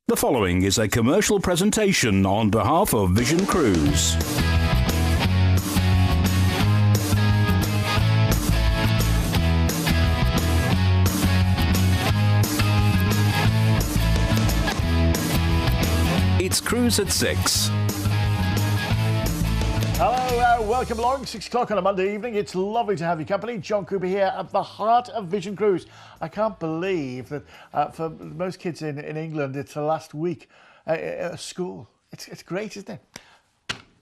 The following is a commercial presentation on behalf of Vision Cruise. It's Cruise at 6. Hello, welcome along. 6 o'clock on a Monday evening. It's lovely to have your company. John Cooper here at the heart of Vision Cruise. I can't believe that for most kids in England, it's the last week at school. It's great, isn't it?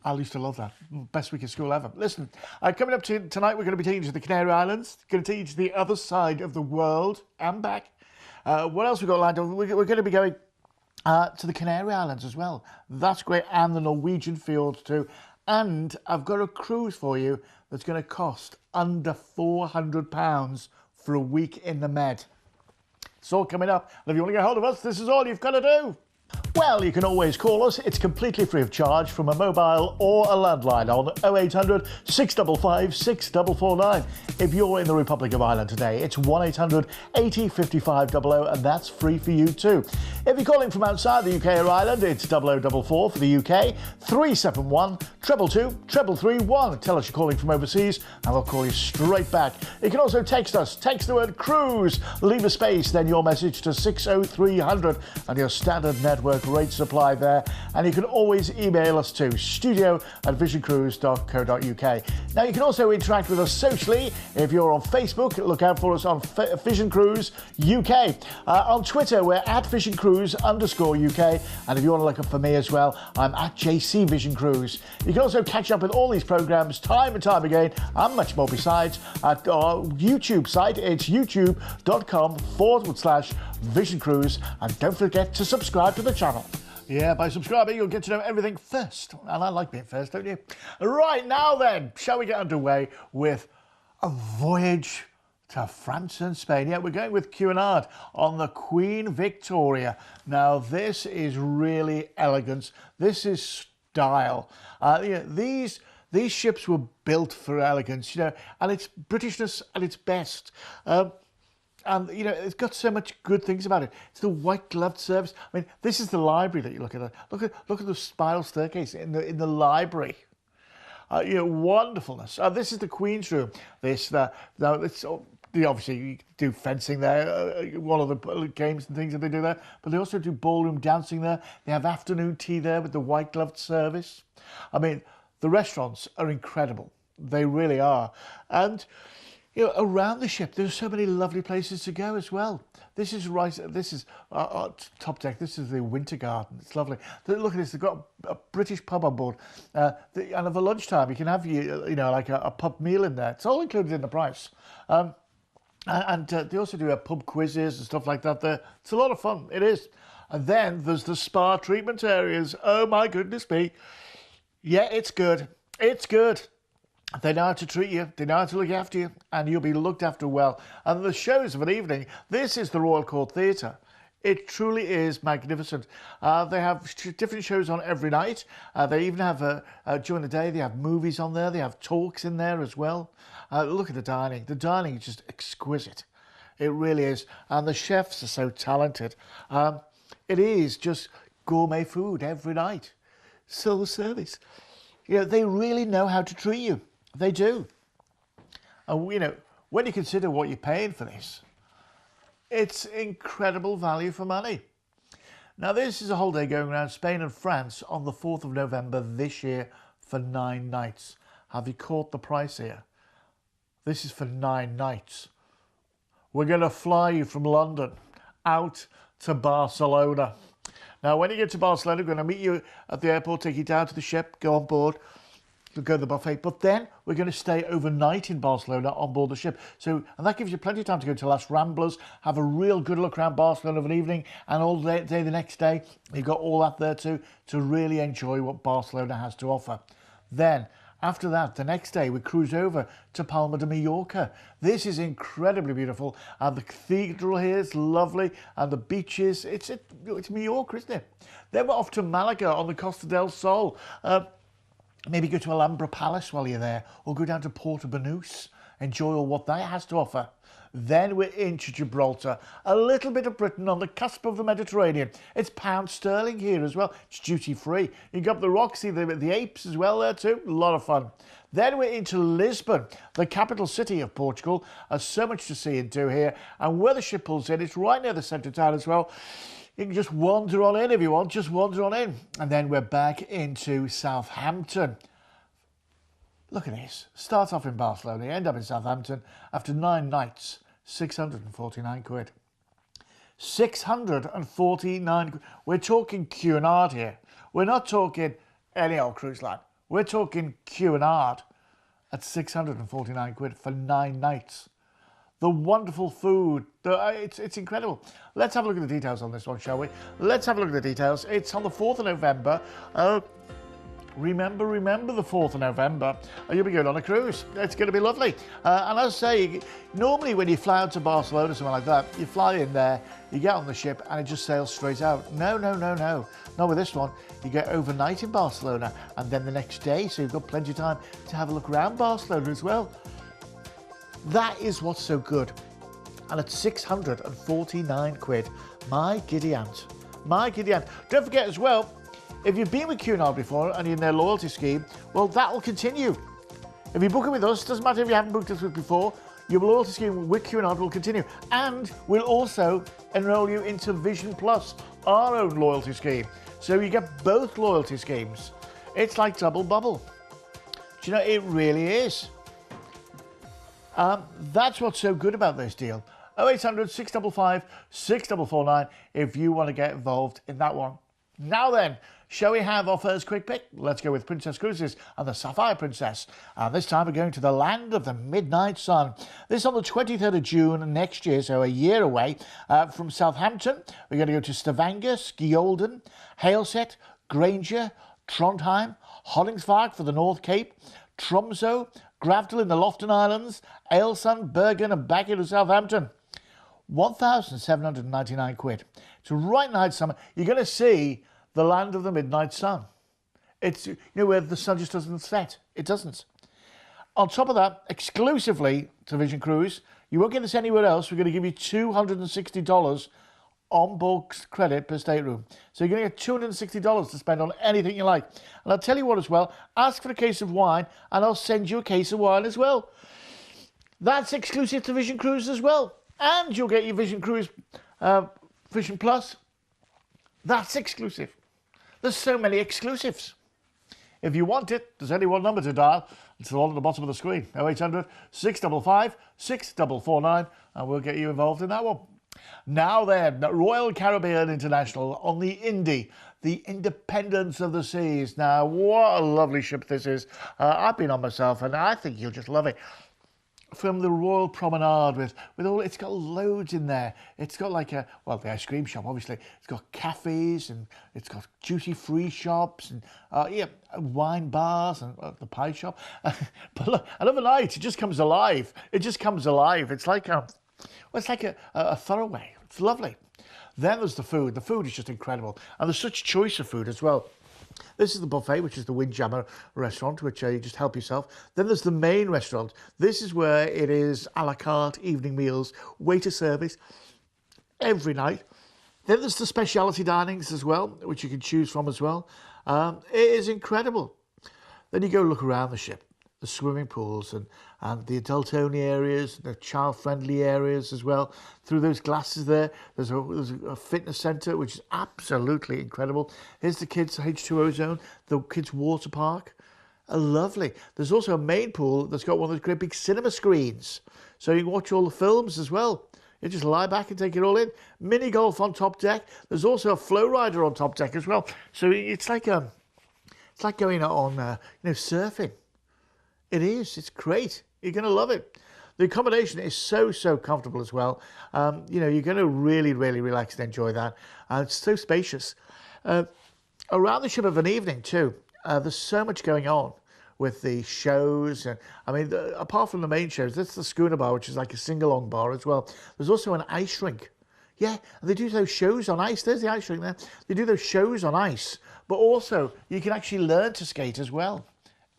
I used to love that. Best week of school ever. Listen, coming up to tonight, we're going to be taking you to the Canary Islands. Going to take you to the other side of the world and back. What else we got lined up? We're going to be going to the Canary Islands as well. That's great. And the Norwegian fields too. And I've got a cruise for you that's going to cost under £400 for a week in the Med. It's all coming up. And if you want to get hold of us, this is all you've got to do. Well, you can always call us. It's completely free of charge from a mobile or a landline on 0800 655 6449. If you're in the Republic of Ireland today, it's 1800 80 55 00, and that's free for you too. If you're calling from outside the UK or Ireland, it's 0044 for the UK, 371 222 3331. Tell us you're calling from overseas and we'll call you straight back. You can also text us. Text the word cruise, leave a space, then your message to 60300 and your standard network rate supply there. And you can always email us to studio@visioncruise.co.uk. Now you can also interact with us socially. If you're on Facebook, look out for us on Vision Cruise UK. On Twitter, we're at Vision Cruise _UK. And if you want to look up for me as well, I'm at JC Vision Cruise. You can also catch up with all these programs time and time again, and much more besides, at our YouTube site. It's youtube.com/Vision Cruise. And don't forget to subscribe to the channel. Yeah, by subscribing, you'll get to know everything first. And I like being first, don't you? Right, now then, shall we get underway with a voyage to France and Spain? Yeah, we're going with Cunard on the Queen Victoria. Now, this is really elegance. This is style. These ships were built for elegance, and it's Britishness at its best. And, it's got so much good things about it. It's the white gloved service. I mean, this is the library that you look at. Look at the spiral staircase in the library. Wonderfulness. This is the Queen's room. Obviously, you do fencing there, one of the games and things that they do there, but they also do ballroom dancing there. They have afternoon tea there with the white gloved service. I mean, the restaurants are incredible. They really are. And around the ship, there's so many lovely places to go as well. This is our top deck. This is the Winter Garden. It's lovely. Look at this. They've got a British pub on board. And over lunchtime, you can have like a pub meal in there. It's all included in the price. And they also do pub quizzes and stuff like that there. It's a lot of fun. It is. And then there's the spa treatment areas. Oh, my goodness me. Yeah, it's good. It's good. They know how to treat you, they know how to look after you, and you'll be looked after well. And the shows of an evening, this is the Royal Court Theatre. It truly is magnificent. They have different shows on every night. They even have, during the day, they have movies on there. They have talks in there as well. Look at the dining. The dining is just exquisite. It really is. And the chefs are so talented. It is just gourmet food every night. Silver service. They really know how to treat you. They do. And, when you consider what you're paying for this, it's incredible value for money. Now, this is a holiday going around Spain and France on the 4th of November this year for 9 nights. Have you caught the price here? This is for 9 nights. We're going to fly you from London out to Barcelona. Now, when you get to Barcelona, we're going to meet you at the airport, take you down to the ship, go on board. We'll go to the buffet, but then we're going to stay overnight in Barcelona on board the ship. And that gives you plenty of time to go to Las Ramblas, have a real good look around Barcelona of an evening, and all day the next day, you've got all that there too, to really enjoy what Barcelona has to offer. Then, after that, the next day, we cruise over to Palma de Mallorca. This is incredibly beautiful, and the cathedral here is lovely, and the beaches, it's Mallorca, isn't it? Then we're off to Malaga on the Costa del Sol. Maybe go to Alhambra Palace while you're there, or go down to Porto Banús enjoy all what that has to offer. Then we're into Gibraltar, a little bit of Britain on the cusp of the Mediterranean. It's pound sterling here as well. It's duty free. You've got the Roxy, the apes as well there too. A lot of fun. Then we're into Lisbon, the capital city of Portugal. There's so much to see and do here. And where the ship pulls in, it's right near the centre of town as well. You can just wander on in if you want, just wander on in. And then we're back into Southampton. Look at this. Start off in Barcelona, end up in Southampton after 9 nights, 649 quid. 649 quid. We're talking Cunard here. We're not talking any old cruise line. We're talking Cunard at 649 quid for 9 nights. The wonderful food, it's incredible. Let's have a look at the details on this one, shall we? Let's have a look at the details. It's on the 4th of November. Remember the 4th of November. You'll be going on a cruise. It's going to be lovely. And as I say, normally when you fly out to Barcelona or something like that, you fly in there, you get on the ship and it just sails straight out. No. Not with this one. You get overnight in Barcelona and then the next day, so you've got plenty of time to have a look around Barcelona as well. That is what's so good. And at 649 quid, my giddy aunt. My giddy aunt. Don't forget as well, if you've been with Cunard before and you're in their loyalty scheme, well, that will continue. If you book it with us, doesn't matter if you haven't booked us with before, your loyalty scheme with Cunard will continue. And we'll also enrol you into Vision Plus, our own loyalty scheme. So you get both loyalty schemes. It's like double bubble. Do you know, it really is. That's what's so good about this deal. 0800 655 6449 if you want to get involved in that one. Now then, shall we have our first quick pick? Let's go with Princess Cruises and the Sapphire Princess. And this time we're going to the land of the midnight sun. This on the 23rd of June next year, so a year away. From Southampton, we're going to go to Stavanger, Skjolden, Haleset, Granger, Trondheim, Hollingsvark for the North Cape, Tromsø, Gravdal in the Lofton Islands, Ailsund, Bergen and back into Southampton. 1,799 quid. It's a right night summer. You're going to see the land of the midnight sun. It's, you know, where the sun just doesn't set. It doesn't. On top of that, exclusively to Vision Cruise, you won't get this anywhere else. We're going to give you $260 on board credit per stateroom. So you're going to get $260 to spend on anything you like. And I'll tell you what as well, ask for a case of wine and I'll send you a case of wine as well. That's exclusive to Vision Cruise as well. And you'll get your Vision Cruise Vision Plus. That's exclusive. There's so many exclusives. If you want it, there's only one number to dial. It's the one at the bottom of the screen. 0800 655 6449 and we'll get you involved in that one. Now then, Royal Caribbean International on the Indy, the Independence of the Seas. Now, what a lovely ship this is. I've been on myself and I think you'll just love it. From the Royal Promenade with all, it's got loads in there. It's got like the ice cream shop, obviously. It's got cafes and it's got duty-free shops and wine bars and the pie shop. But look, another night, it just comes alive. It just comes alive. It's like a throwaway. It's lovely. Then there's the food. The food is just incredible. And there's such choice of food as well. This is the buffet, which is the Windjammer restaurant, which you just help yourself. Then there's the main restaurant. This is where it is a la carte evening meals, waiter service every night. Then there's the specialty dinings as well, which you can choose from as well. It is incredible. Then you go look around the ship, the swimming pools and the adult-only areas, the child-friendly areas as well. Through those glasses there, there's a fitness centre, which is absolutely incredible. Here's the kids' H2O zone, the kids' water park. Lovely. There's also a main pool that's got one of those great big cinema screens. So you can watch all the films as well. You just lie back and take it all in. Mini golf on top deck. There's also a flow rider on top deck as well. So it's like going on surfing. It is. It's great. You're going to love it. The accommodation is so comfortable as well. You're going to really relax and enjoy that. It's so spacious. Around the ship of an evening too, there's so much going on with the shows. And apart from the main shows, that's the Schooner Bar, which is like a sing-along bar as well. There's also an ice rink. Yeah, and they do those shows on ice. There's the ice rink there. They do those shows on ice. But also, you can actually learn to skate as well.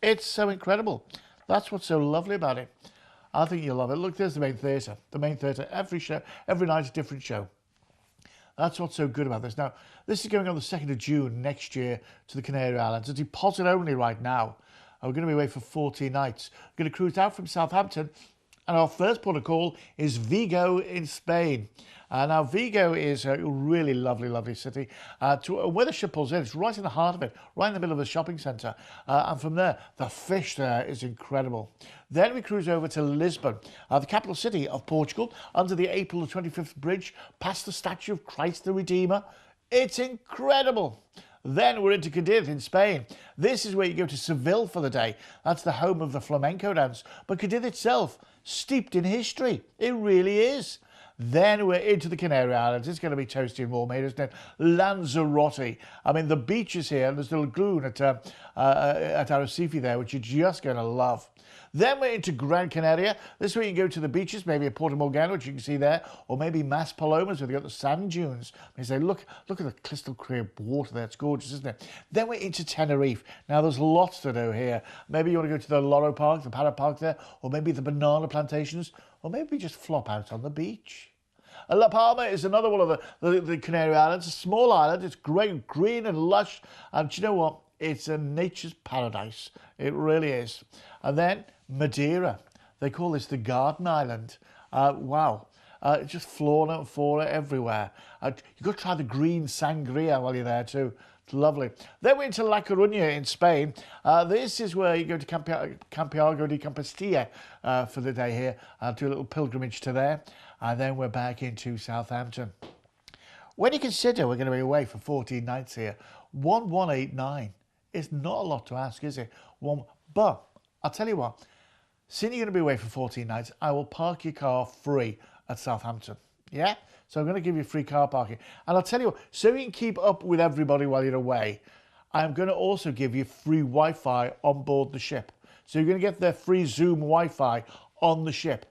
It's so incredible. That's what's so lovely about it. I think you'll love it. Look, there's the main theatre. The main theatre, every night a different show. That's what's so good about this. Now, this is going on the 2nd of June next year to the Canary Islands. It's deposit only right now. We're going to be away for 14 nights. We're going to cruise out from Southampton, and our first port of call is Vigo in Spain. Now, Vigo is a really lovely, lovely city. Where the ship pulls in, it's right in the heart of it, right in the middle of a shopping centre. And from there, the fish there is incredible. Then we cruise over to Lisbon, the capital city of Portugal, under the April the 25th bridge, past the statue of Christ the Redeemer. It's incredible. Then we're into Cadiz in Spain. This is where you go to Seville for the day. That's the home of the flamenco dance. But Cadiz itself, steeped in history. It really is. Then we're into the Canary Islands. It's going to be toasty and warm here, isn't it? Lanzarote. I mean, the beaches here, and there's the lagoon at Arrecife there, which you're just going to love. Then we're into Gran Canaria. This is where you can go to the beaches, maybe at Porto Morgana, which you can see there, or maybe Mas Palomas, where they've got the sand dunes. And you say, look at the crystal clear water there. It's gorgeous, isn't it? Then we're into Tenerife. Now, there's lots to do here. Maybe you want to go to the Loro Park, the Para Park there, or maybe the banana plantations, or maybe just flop out on the beach. La Palma is another one of the Canary Islands. A small island. It's great, green and lush. And do you know what? It's a nature's paradise. It really is. And then Madeira. They call this the Garden Island. Wow. It's just fauna and fauna everywhere. You've got to try the green sangria while you're there too. It's lovely. Then we're into La Coruña in Spain. This is where you go to Campeago de Compostela for the day here. Do a little pilgrimage to there. And then we're back into Southampton. When you consider we're going to be away for 14 nights here, 1189 is not a lot to ask, is it? But I'll tell you what, since you're going to be away for 14 nights, I will park your car free at Southampton. Yeah? So I'm going to give you free car parking. And I'll tell you what, so you can keep up with everybody while you're away, I'm going to also give you free Wi-Fi on board the ship. So you're going to get their free Zoom Wi-Fi on the ship.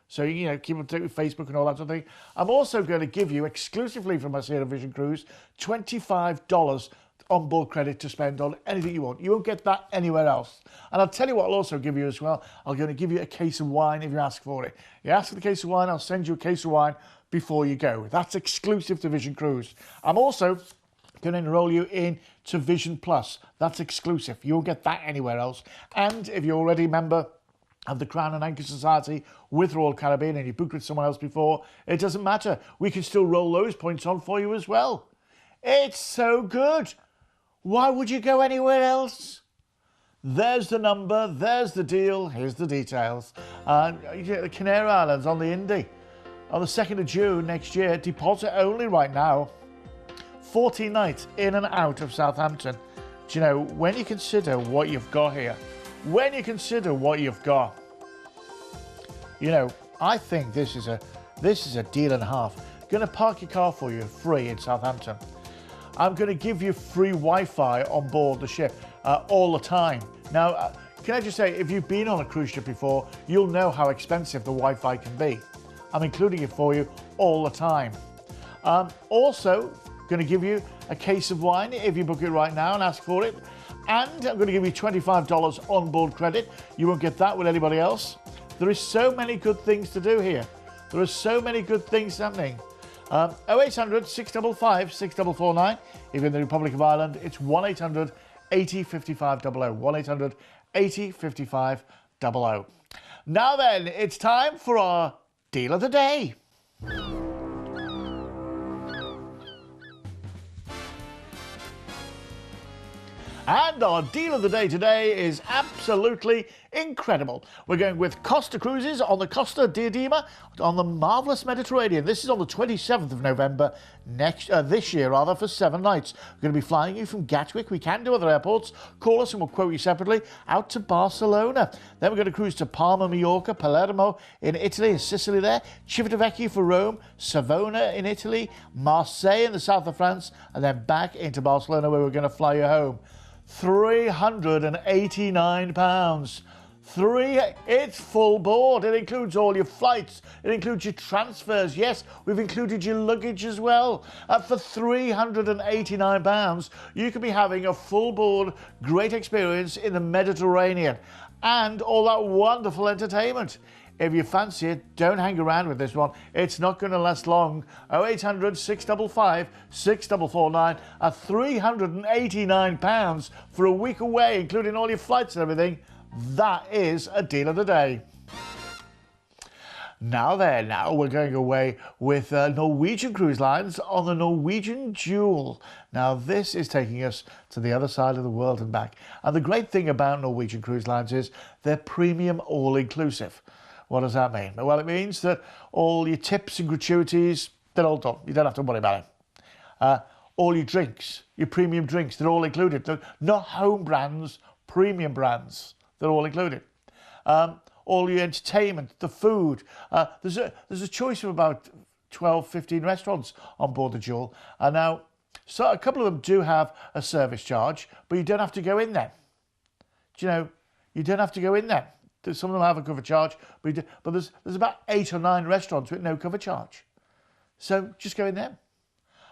So, you know, keep up to date with Facebook and all that sort of thing. I'm also going to give you, exclusively from us here at Vision Cruise, $25 onboard credit to spend on anything you want. You won't get that anywhere else. And I'll tell you what I'll also give you as well. I'm going to give you a case of wine if you ask for it. You ask for the case of wine, I'll send you a case of wine before you go. That's exclusive to Vision Cruise. I'm also going to enroll you in to Vision Plus. That's exclusive. You won't get that anywhere else. And if you're already a member of the Crown and Anchor Society with Royal Caribbean and you booked with someone else before, it doesn't matter. We can still roll those points on for you as well. It's so good. Why would you go anywhere else? There's the number, there's the deal, here's the details. The Canary Islands on the Indy on the 2nd of June next year, deposit only right now. 14 nights in and out of Southampton. Do you know, when you consider what you've got here, when you consider what you've got, you know, I think this is a deal and a half. Going to park your car for you free in Southampton. I'm going to give you free Wi-Fi on board the ship all the time. Now, can I just say, if you've been on a cruise ship before, you'll know how expensive the Wi-Fi can be. I'm including it for you all the time. Also, going to give you a case of wine if you book it right now and ask for it. And I'm going to give you $25 onboard credit. You won't get that with anybody else. There is so many good things to do here. There are so many good things happening. 0800 655 6449. If you're in the Republic of Ireland, it's 1800 80 55 00. 1800 80 55 00. Now then, it's time for our deal of the day. And our deal of the day today is absolutely incredible. We're going with Costa Cruises on the Costa Diadema on the marvellous Mediterranean. This is on the 27th of November this year, for 7 nights. We're going to be flying you from Gatwick. We can do other airports. Call us and we'll quote you separately. Out to Barcelona. Then we're going to cruise to Palma, Mallorca, Palermo in Italy and Sicily there. Civitavecchia for Rome, Savona in Italy, Marseille in the south of France, and then back into Barcelona where we're going to fly you home. £389. It's full board. It includes all your flights. It includes your transfers. Yes, we've included your luggage as well. For £389, you could be having a full board, great experience in the Mediterranean and all that wonderful entertainment. if you fancy it, don't hang around with this one. It's not going to last long. 0800 655 6449 at £389 for a week away, including all your flights and everything. That is a deal of the day. Now we're going away with Norwegian Cruise Lines on the Norwegian Jewel. Now this is taking us to the other side of the world and back. And the great thing about Norwegian Cruise Lines is they're premium all-inclusive. What does that mean? Well, it means that all your tips and gratuities, they're all done. You don't have to worry about it. All your drinks, your premium drinks, they're all included. They're not home brands, premium brands. They're all included. All your entertainment, the food. There's a choice of about 12, 15 restaurants on board the Jewel. And now, so a couple of them do have a service charge, but you don't have to go in there. Do you know, you don't have to go in there. Some of them have a cover charge, but there's about 8 or 9 restaurants with no cover charge. So just go in there.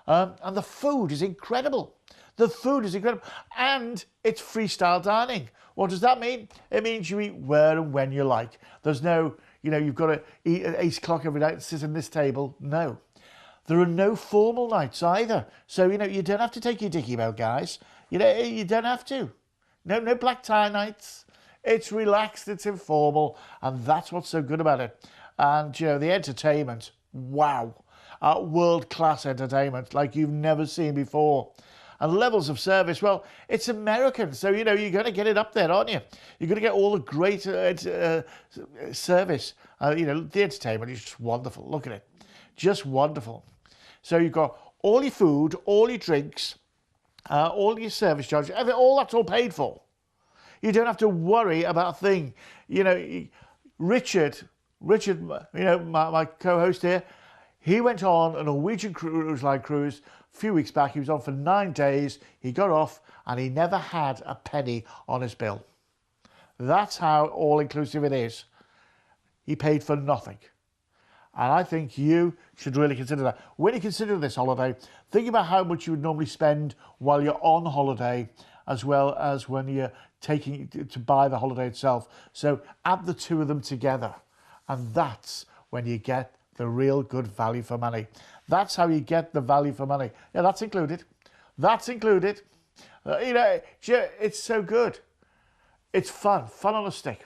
And the food is incredible. The food is incredible. And it's freestyle dining. What does that mean? It means you eat where and when you like. There's no, you've got to eat at 8 o'clock every night and sit at this table. No. There are no formal nights either. So, you don't have to take your dicky belt, guys. You don't have to. No black tie nights. It's relaxed, it's informal, and that's what's so good about it. And, the entertainment, wow. World-class entertainment like you've never seen before. And levels of service, well, it's American, so, you're going to get it up there, aren't you? You're going to get all the great service. The entertainment is just wonderful. Look at it. Just wonderful. So you've got all your food, all your drinks, all your service charges, all that's all paid for. You don't have to worry about a thing. Richard, my co-host here, he went on a Norwegian Cruise Line cruise a few weeks back. He was on for 9 days. He got off and he never had a penny on his bill. That's how all-inclusive it is. He paid for nothing. And I think you should really consider that. When you consider this holiday, think about how much you would normally spend while you're on holiday, as well as when you're taking to buy the holiday itself. So add the two of them together, and that's when you get the real good value for money. That's how you get the value for money. Yeah, that's included. That's included. It's so good. It's fun on a stick.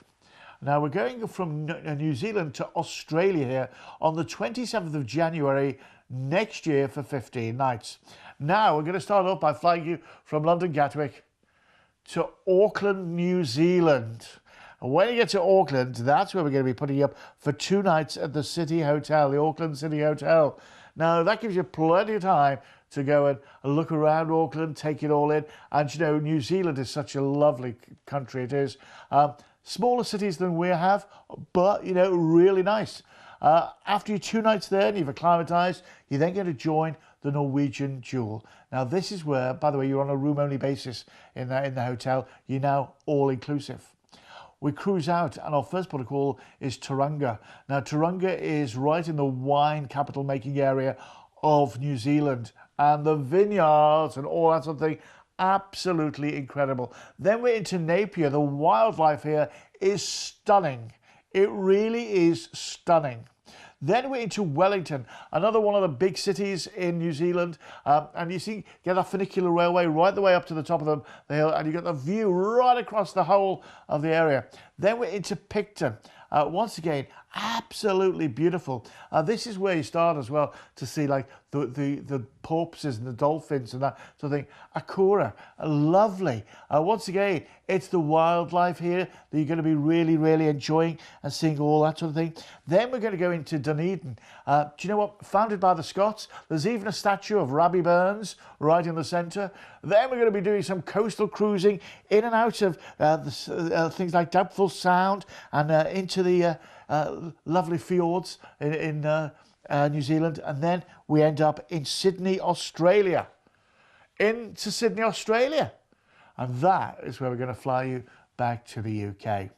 Now we're going from New Zealand to Australia here on the 27th of January next year for 15 nights. Now we're going to start off by flying you from London Gatwick to Auckland, New Zealand. And when you get to Auckland, that's where we're going to be putting you up for 2 nights at the City Hotel, the Auckland City Hotel. Now that gives you plenty of time to go and look around Auckland, take it all in. And New Zealand is such a lovely country, it is. Smaller cities than we have, but, really nice. After your 2 nights there and you've acclimatised, you're then going to join the Norwegian Jewel. Now, this is where, by the way, you're on a room-only basis in the hotel. You're now all-inclusive. We cruise out, and our first port of call is Tauranga. Now, Tauranga is right in the wine capital-making area of New Zealand, and the vineyards and all that sort of thing. Absolutely incredible. Then we're into Napier. The wildlife here is stunning. It really is stunning. Then we're into Wellington, another one of the big cities in New Zealand. And you get that funicular railway right the way up to the top of the hill, and you get the view right across the whole of the area. Then we're into Picton. Once again, absolutely beautiful. This is where you start as well to see like the porpoises and the dolphins and that sort of thing. Akura, lovely. Once again, it's the wildlife here that you're going to be really, really enjoying and seeing all that sort of thing. Then we're going to go into Dunedin. Do you know what? Founded by the Scots. There's even a statue of Robbie Burns right in the centre. Then we're going to be doing some coastal cruising in and out of things like Doubtful Sound and into the lovely fjords in New Zealand. And then we end up in Sydney, Australia. Into Sydney, Australia. And that is where we're going to fly you back to the UK.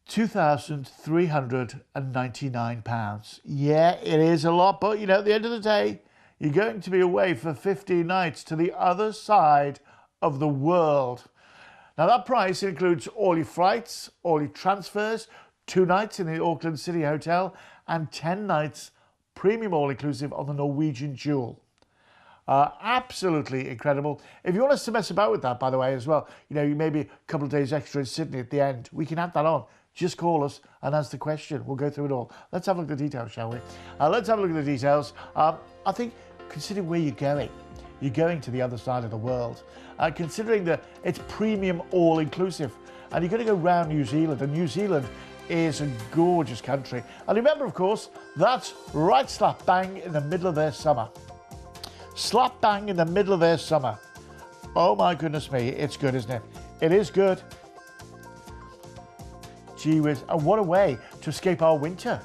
£2,399. Yeah, it is a lot, but at the end of the day, you're going to be away for 15 nights to the other side of the world. Now that price includes all your flights, all your transfers, 2 nights in the Auckland City Hotel, and 10 nights premium all-inclusive on the Norwegian Jewel. Absolutely incredible. If you want us to mess about with that, by the way, as well, you know, maybe a couple of days extra in Sydney at the end, we can add that on. Just call us and ask the question. We'll go through it all. Let's have a look at the details, shall we? Let's have a look at the details. I think, considering where you're going to the other side of the world. Considering that it's premium all-inclusive, and you're going to go round New Zealand, and New Zealand is a gorgeous country. And remember, of course, that's right slap bang in the middle of their summer. Slap bang in the middle of their summer. Oh my goodness me, it's good, isn't it? It is good. Gee whiz, and what a way to escape our winter.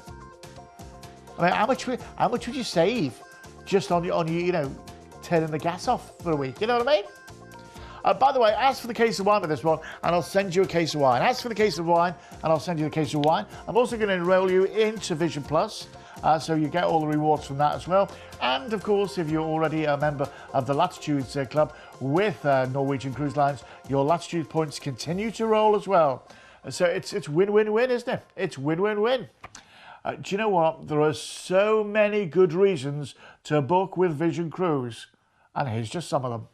I mean, how much would you save just on your, you know, turning the gas off for a week? You know what I mean? By the way, ask for the case of wine with this one, and I'll send you a case of wine. Ask for the case of wine, and I'll send you a case of wine. I'm also going to enroll you into Vision Plus, so you get all the rewards from that as well. And of course, if you're already a member of the Latitudes Club with Norwegian Cruise Lines, your Latitude points continue to roll as well. So it's win-win-win, isn't it? It's win-win-win. Do you know what? There are so many good reasons to book with Vision Cruise, and here's just some of them.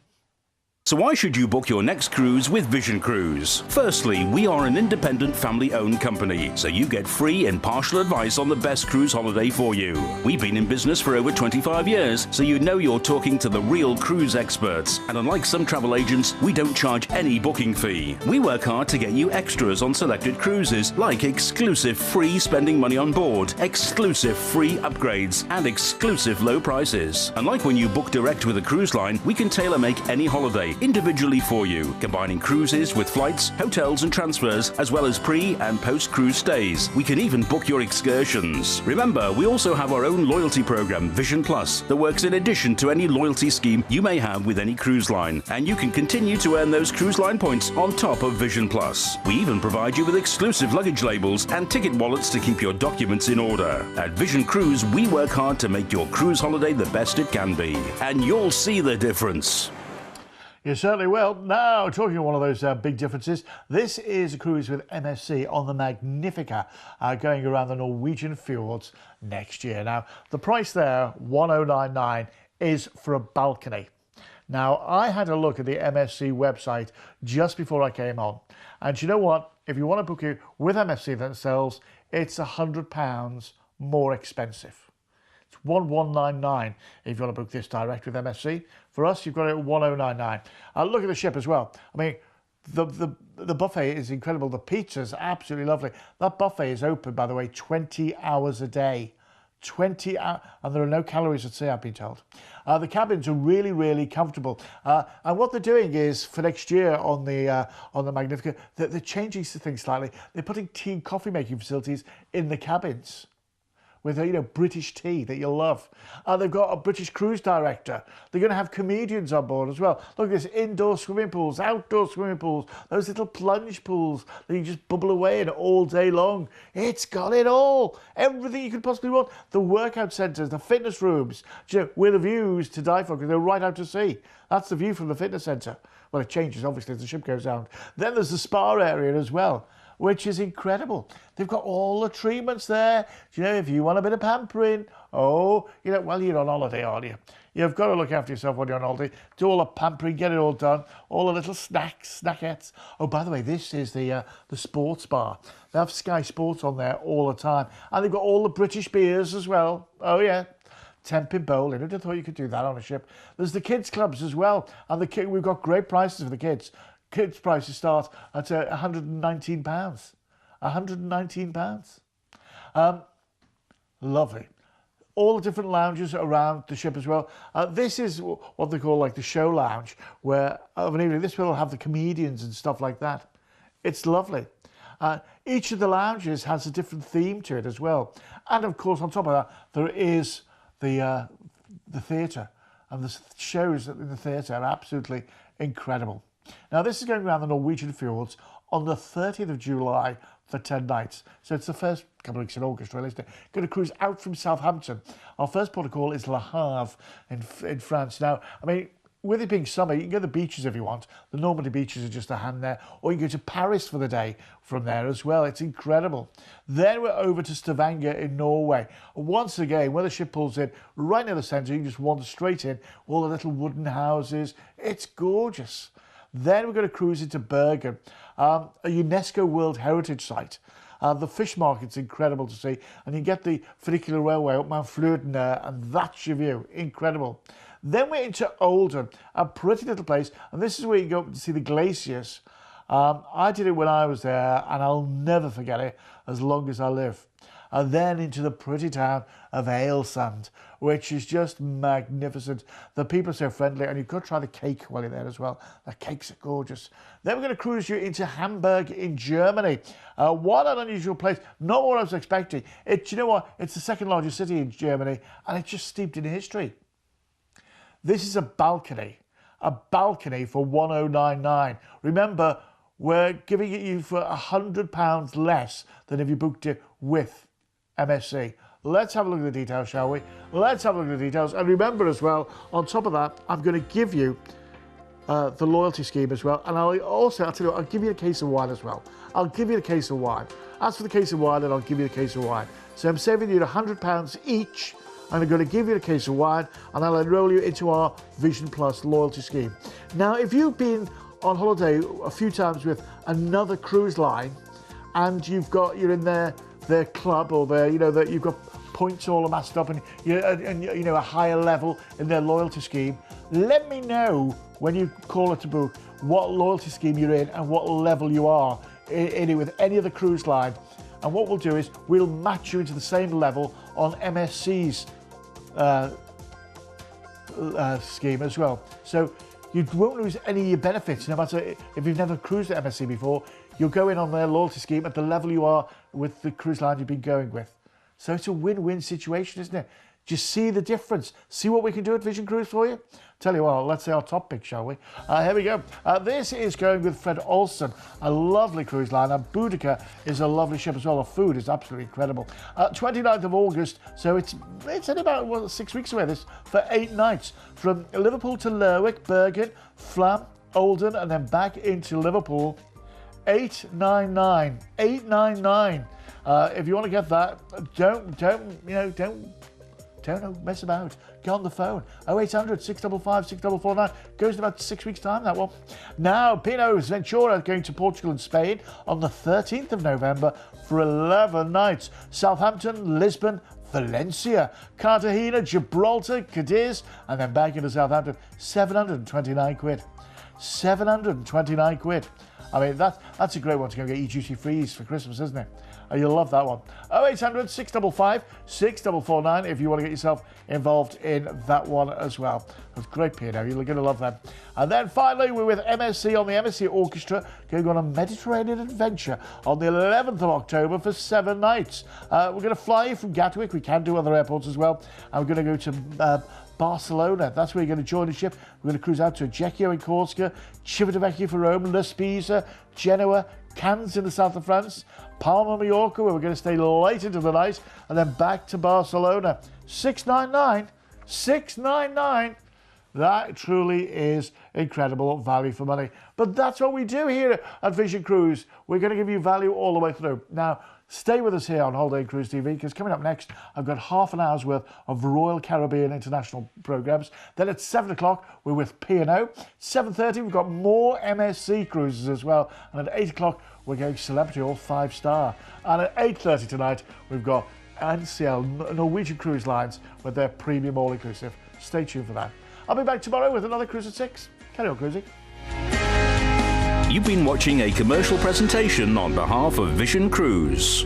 So why should you book your next cruise with Vision Cruise? Firstly, we are an independent family-owned company, so you get free impartial advice on the best cruise holiday for you. We've been in business for over 25 years, so you know you're talking to the real cruise experts. And unlike some travel agents, we don't charge any booking fee. We work hard to get you extras on selected cruises, like exclusive free spending money on board, exclusive free upgrades, and exclusive low prices. Unlike when you book direct with a cruise line, we can tailor-make any holiday individually for you, combining cruises with flights, hotels and transfers, as well as pre- and post-cruise stays. We can even book your excursions. Remember, we also have our own loyalty program, Vision Plus, that works in addition to any loyalty scheme you may have with any cruise line, and you can continue to earn those cruise line points on top of Vision Plus. We even provide you with exclusive luggage labels and ticket wallets to keep your documents in order. At Vision Cruise, we work hard to make your cruise holiday the best it can be, and you'll see the difference. You certainly will. Now, talking of one of those big differences, this is a cruise with MSC on the Magnifica going around the Norwegian fjords next year. Now, the price there, 1099, is for a balcony. Now, I had a look at the MSC website just before I came on. And you know what? If you want to book it with MSC themselves, it's £100 more expensive. 1199 if you want to book this direct with MSC. For us, you've got it at 1099. Look at the ship as well. I mean, the buffet is incredible. The pizza's absolutely lovely. That buffet is open, by the way, 20 hours a day. 20 hours, and there are no calories at sea, I've been told. The cabins are really, really comfortable. And what they're doing is, for next year on the Magnifica, they're changing things slightly. They're putting tea and coffee making facilities in the cabins, with British tea that you'll love. They've got a British cruise director. They're going to have comedians on board as well. Look at this, indoor swimming pools, outdoor swimming pools, those little plunge pools that you just bubble away in all day long. It's got it all. Everything you could possibly want. The workout centres, the fitness rooms, with the views to die for, because they're right out to sea. That's the view from the fitness centre. Well, it changes, obviously, as the ship goes down. Then there's the spa area as well, which is incredible. They've got all the treatments there. If you want a bit of pampering, well, you're on holiday, aren't you? You've got to look after yourself when you're on holiday. Do all the pampering, get it all done. All the little snackettes. Oh, by the way, this is the sports bar. They have Sky Sports on there all the time. And they've got all the British beers as well. Oh, yeah. Temping bowling. Who'd have thought you could do that on a ship? There's the kids' clubs as well. And we've got great prices for the kids. Kids' prices start at £119. £119. Lovely. All the different lounges around the ship as well. This is what they call like the show lounge, where of an evening this will have the comedians and stuff like that. It's lovely. Each of the lounges has a different theme to it as well. And of course, on top of that, there is the theatre. And the shows in the theatre are absolutely incredible. Now, this is going around the Norwegian fjords on the 30th of July for 10 nights. So it's the first couple of weeks in August, really, isn't it? Going to cruise out from Southampton. Our first port of call is Le Havre in France. Now, I mean, with it being summer, you can go to the beaches if you want. The Normandy beaches are just a hand there. Or you can go to Paris for the day from there as well. It's incredible. Then we're over to Stavanger in Norway. Once again, where the ship pulls in, right near the centre, you can just wander straight in. All the little wooden houses. It's gorgeous. Then we're going to cruise into Bergen, a UNESCO World Heritage Site. The fish market's incredible to see. And you get the funicular railway up Mount Fluten there, and that's your view. Incredible. Then we're into Olden, a pretty little place, and this is where you go to see the glaciers. I did it when I was there, and I'll never forget it as long as I live. And then into the pretty town of Ailsand, which is just magnificent. The people are so friendly, and you could try the cake while you're there as well. The cakes are gorgeous. Then we're going to cruise you into Hamburg in Germany. What an unusual place. Not what I was expecting. Do you know what? It's the second largest city in Germany, and it's just steeped in history. This is a balcony for 1099. Remember, we're giving it you for £100 less than if you booked it with MSC. Let's have a look at the details, shall we? Let's have a look at the details. And remember as well, on top of that, I'm going to give you the loyalty scheme as well. And I'll tell you what, I'll give you a case of wine as well. I'll give you a case of wine. As for the case of wine, then I'll give you a case of wine. So I'm saving you £100 each. And I'm going to give you a case of wine, and I'll enrol you into our Vision Plus loyalty scheme. Now, if you've been on holiday a few times with another cruise line, and you're in their club, or that you've got points all amassed up, and a higher level in their loyalty scheme, let me know when you call it to book what loyalty scheme you're in and what level you are in it with any other cruise line. And what we'll do is we'll match you into the same level on MSC's scheme as well. So you won't lose any of your benefits, no matter if you've never cruised at MSC before. You'll go in on their loyalty scheme at the level you are with the cruise line you've been going with. So it's a win-win situation, isn't it? Just see the difference. See what we can do at Vision Cruise for you? Tell you what, let's say our top pick, shall we? Here we go. This is going with Fred Olsen, a lovely cruise line. And Boudica is a lovely ship as well. The food is absolutely incredible. 29th of August, so it's only about 6 weeks away, this, for 8 nights. From Liverpool to Lerwick, Bergen, Flam, Olden, and then back into Liverpool. 899. 899. If you want to get that, don't mess about. Get on the phone. 0800 655 6449. Goes in about 6 weeks' time, that one. Now, Pino Ventura going to Portugal and Spain on the 13th of November for 11 nights. Southampton, Lisbon, Valencia, Cartagena, Gibraltar, Cadiz, and then back into Southampton. 729 quid. 729 quid. I mean, that's a great one to go get your duty frees for Christmas, isn't it? You'll love that one. 0800 655 6449 if you want to get yourself involved in that one as well. It's great P&O. You're going to love them. And then finally, we're with MSC on the MSC Orchestra going on a Mediterranean adventure on the 11th of October for 7 nights. We're going to fly from Gatwick. We can do other airports as well. And we're going to go to Barcelona. That's where you're going to join the ship. We're going to cruise out to Ajaccio in Corsica, Civitavecchia for Rome, La Spezia, Genoa, Cannes in the south of France, Palma, Mallorca, where we're going to stay late into the night, and then back to Barcelona. 699. 699. That truly is incredible value for money. But that's what we do here at Vision Cruise. We're going to give you value all the way through. Now, stay with us here on Holiday Cruise TV, because coming up next, I've got half an hour's worth of Royal Caribbean international programmes. Then at 7 o'clock, we're with P&O. 7:30, we've got more MSC cruises as well. And at 8 o'clock, we're going Celebrity all 5-star. And at 8:30 tonight, we've got NCL, Norwegian Cruise Lines, with their premium all-inclusive. Stay tuned for that. I'll be back tomorrow with another cruise at 6. Carry on cruising. You've been watching a commercial presentation on behalf of Vision Cruise.